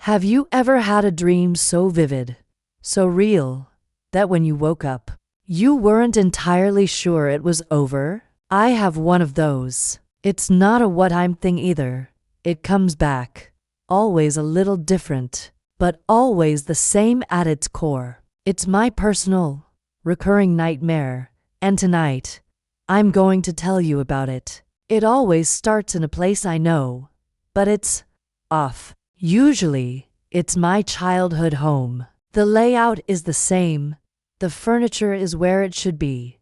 Have you ever had a dream so vivid, so real, that when you woke up, you weren't entirely sure it was over? I have one of those. It's not a what I'm thing either. It comes back, always a little different, but always the same at its core. It's my personal, recurring nightmare, and tonight, I'm going to tell you about it. It always starts in a place I know, but it's off. Usually, it's my childhood home. The layout is the same, the furniture is where it should be,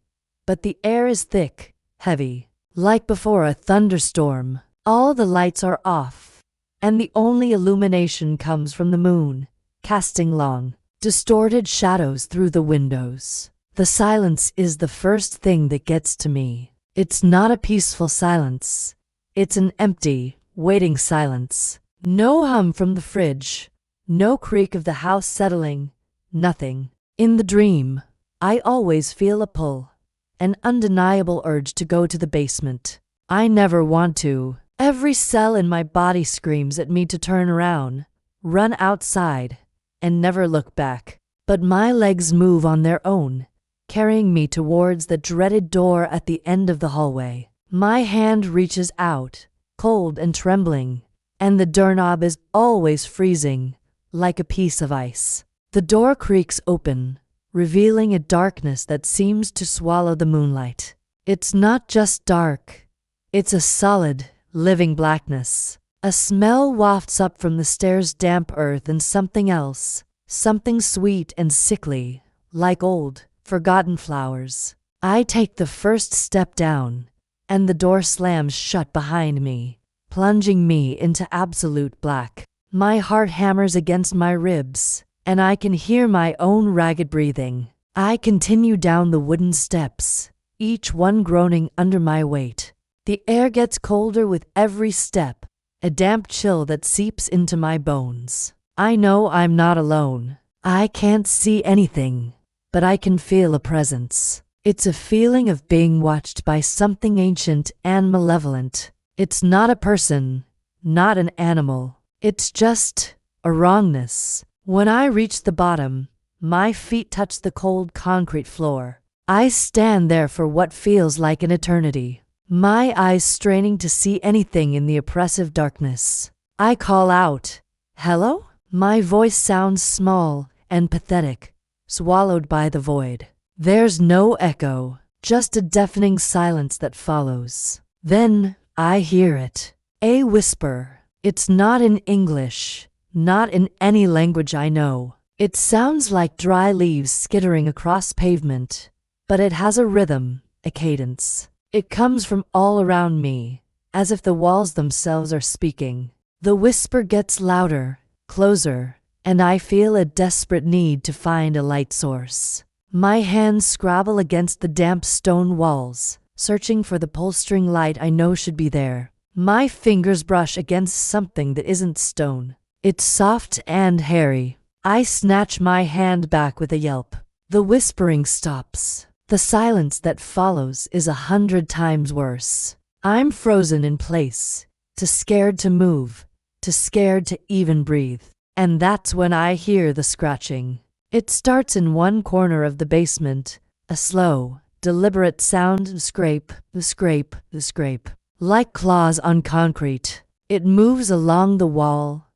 but the air is thick, heavy, like before a thunderstorm. All the lights are off, and the only illumination comes from the moon, casting long, distorted shadows through the windows. The silence is the first thing that gets to me. It's not a peaceful silence. It's an empty, waiting silence. No hum from the fridge, no creak of the house settling, nothing. In the dream, I always feel a pull, an undeniable urge to go to the basement. I never want to. Every cell in my body screams at me to turn around, run outside, and never look back. But my legs move on their own, carrying me towards the dreaded door at the end of the hallway. My hand reaches out, cold and trembling, and the doorknob is always freezing, like a piece of ice. The door creaks open, revealing a darkness that seems to swallow the moonlight. It's not just dark. It's a solid, living blackness. A smell wafts up from the stairs' damp earth and something else, something sweet and sickly, like old, forgotten flowers. I take the first step down, and the door slams shut behind me, plunging me into absolute black. My heart hammers against my ribs, and I can hear my own ragged breathing. I continue down the wooden steps, each one groaning under my weight. The air gets colder with every step, a damp chill that seeps into my bones. I know I'm not alone. I can't see anything, but I can feel a presence. It's a feeling of being watched by something ancient and malevolent. It's not a person, not an animal. It's just a wrongness. When I reach the bottom, my feet touch the cold concrete floor. I stand there for what feels like an eternity, my eyes straining to see anything in the oppressive darkness. I call out, "Hello?" My voice sounds small and pathetic, swallowed by the void. There's no echo, just a deafening silence that follows. Then I hear it. A whisper. It's not in English, not in any language I know. It sounds like dry leaves skittering across pavement, but it has a rhythm, a cadence. It comes from all around me, as if the walls themselves are speaking. The whisper gets louder, closer, and I feel a desperate need to find a light source. My hands scrabble against the damp stone walls, searching for the pull-string light I know should be there. My fingers brush against something that isn't stone. It's soft and hairy. I snatch my hand back with a yelp. The whispering stops. The silence that follows is 100 times worse. I'm frozen in place, too scared to move, too scared to even breathe. And that's when I hear the scratching. It starts in one corner of the basement, a slow, deliberate sound of scrape, the scrape, the scrape. Like claws on concrete, it moves along the wall,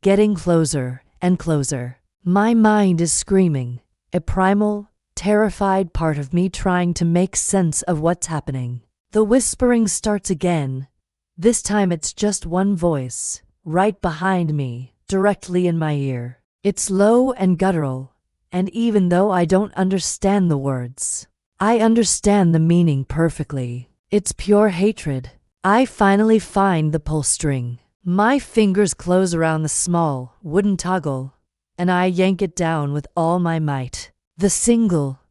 getting closer and closer. My mind is screaming, a primal, terrified part of me trying to make sense of what's happening. The whispering starts again. This time it's just one voice, right behind me, directly in my ear. It's low and guttural, and even though I don't understand the words, I understand the meaning perfectly. It's pure hatred. I finally find the pull string. My fingers close around the small, wooden toggle, and I yank it down with all my might. The single,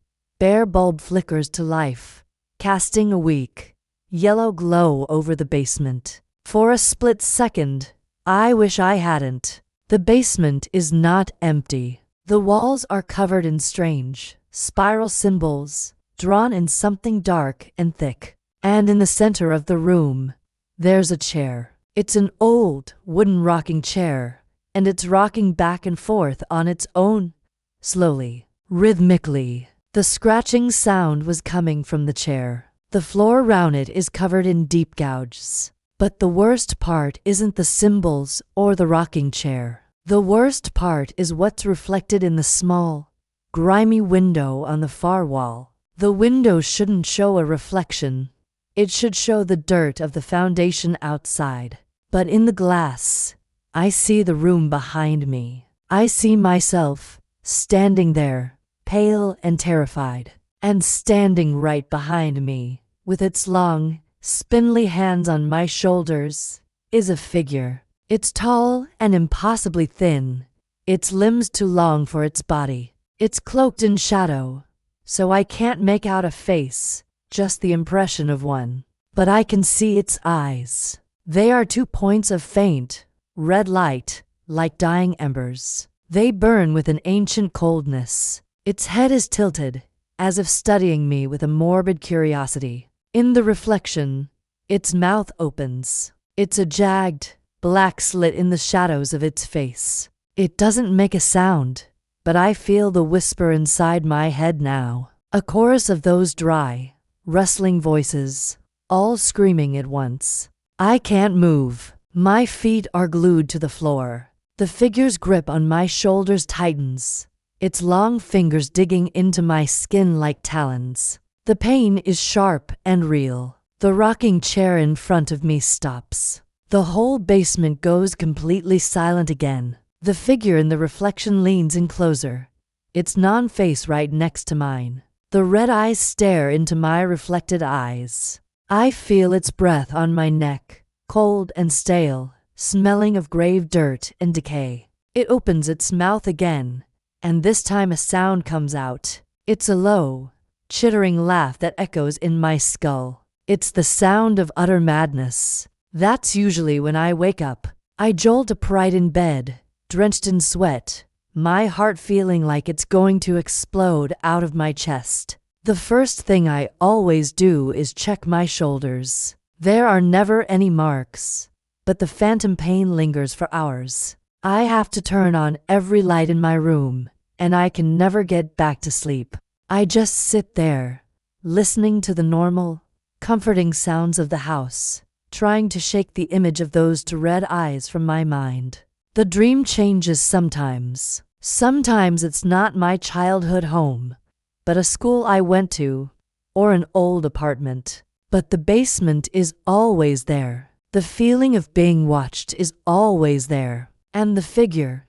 bare bulb flickers to life, casting a weak, yellow glow over the basement. For a split second, I wish I hadn't. The basement is not empty. The walls are covered in strange, spiral symbols, drawn in something dark and thick. And in the center of the room, there's a chair. It's an old, wooden rocking chair, and it's rocking back and forth on its own, slowly, rhythmically. The scratching sound was coming from the chair. The floor around it is covered in deep gouges. But the worst part isn't the cymbals or the rocking chair. The worst part is what's reflected in the small, grimy window on the far wall. The window shouldn't show a reflection. It should show the dirt of the foundation outside. But in the glass, I see the room behind me. I see myself, standing there, pale and terrified. And standing right behind me, with its long, spindly hands on my shoulders, is a figure. It's tall and impossibly thin, its limbs too long for its body. It's cloaked in shadow, so I can't make out a face, just the impression of one. But I can see its eyes. They are 2 points of faint, red light, like dying embers. They burn with an ancient coldness. Its head is tilted, as if studying me with a morbid curiosity. In the reflection, its mouth opens. It's a jagged, black slit in the shadows of its face. It doesn't make a sound, but I feel the whisper inside my head now. A chorus of those dry, rustling voices, all screaming at once. I can't move. My feet are glued to the floor. The figure's grip on my shoulders tightens, its long fingers digging into my skin like talons. The pain is sharp and real. The rocking chair in front of me stops. The whole basement goes completely silent again. The figure in the reflection leans in closer, its non-face right next to mine. The red eyes stare into my reflected eyes. I feel its breath on my neck, cold and stale, smelling of grave dirt and decay. It opens its mouth again, and this time a sound comes out. It's a low, chittering laugh that echoes in my skull. It's the sound of utter madness. That's usually when I wake up. I jolt upright in bed, drenched in sweat, my heart feeling like it's going to explode out of my chest. The first thing I always do is check my shoulders. There are never any marks, but the phantom pain lingers for hours. I have to turn on every light in my room, and I can never get back to sleep. I just sit there, listening to the normal, comforting sounds of the house, trying to shake the image of those 2 red eyes from my mind. The dream changes sometimes. Sometimes it's not my childhood home, but a school I went to, or an old apartment. But the basement is always there. The feeling of being watched is always there. And the figure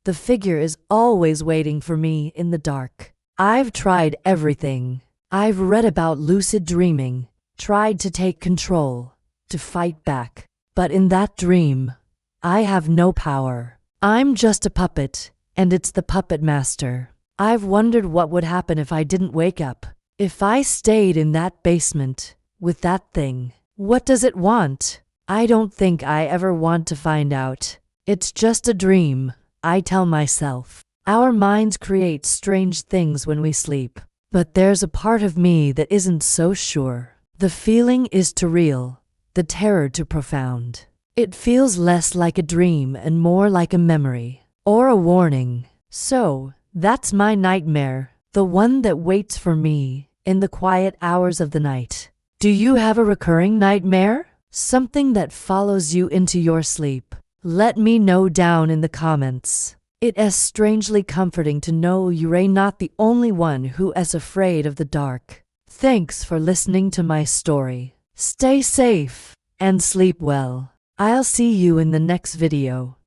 is always waiting for me in the dark. I've tried everything. I've read about lucid dreaming, tried to take control, to fight back. But in that dream, I have no power. I'm just a puppet, and it's the puppet master. I've wondered what would happen if I didn't wake up. If I stayed in that basement, with that thing. What does it want? I don't think I ever want to find out. It's just a dream, I tell myself. Our minds create strange things when we sleep. But there's a part of me that isn't so sure. The feeling is too real, the terror too profound. It feels less like a dream and more like a memory, or a warning. So, that's my nightmare, the one that waits for me in the quiet hours of the night. Do you have a recurring nightmare? Something that follows you into your sleep? Let me know down in the comments. It is strangely comforting to know you're not the only one who is afraid of the dark. Thanks for listening to my story. Stay safe and sleep well. I'll see you in the next video.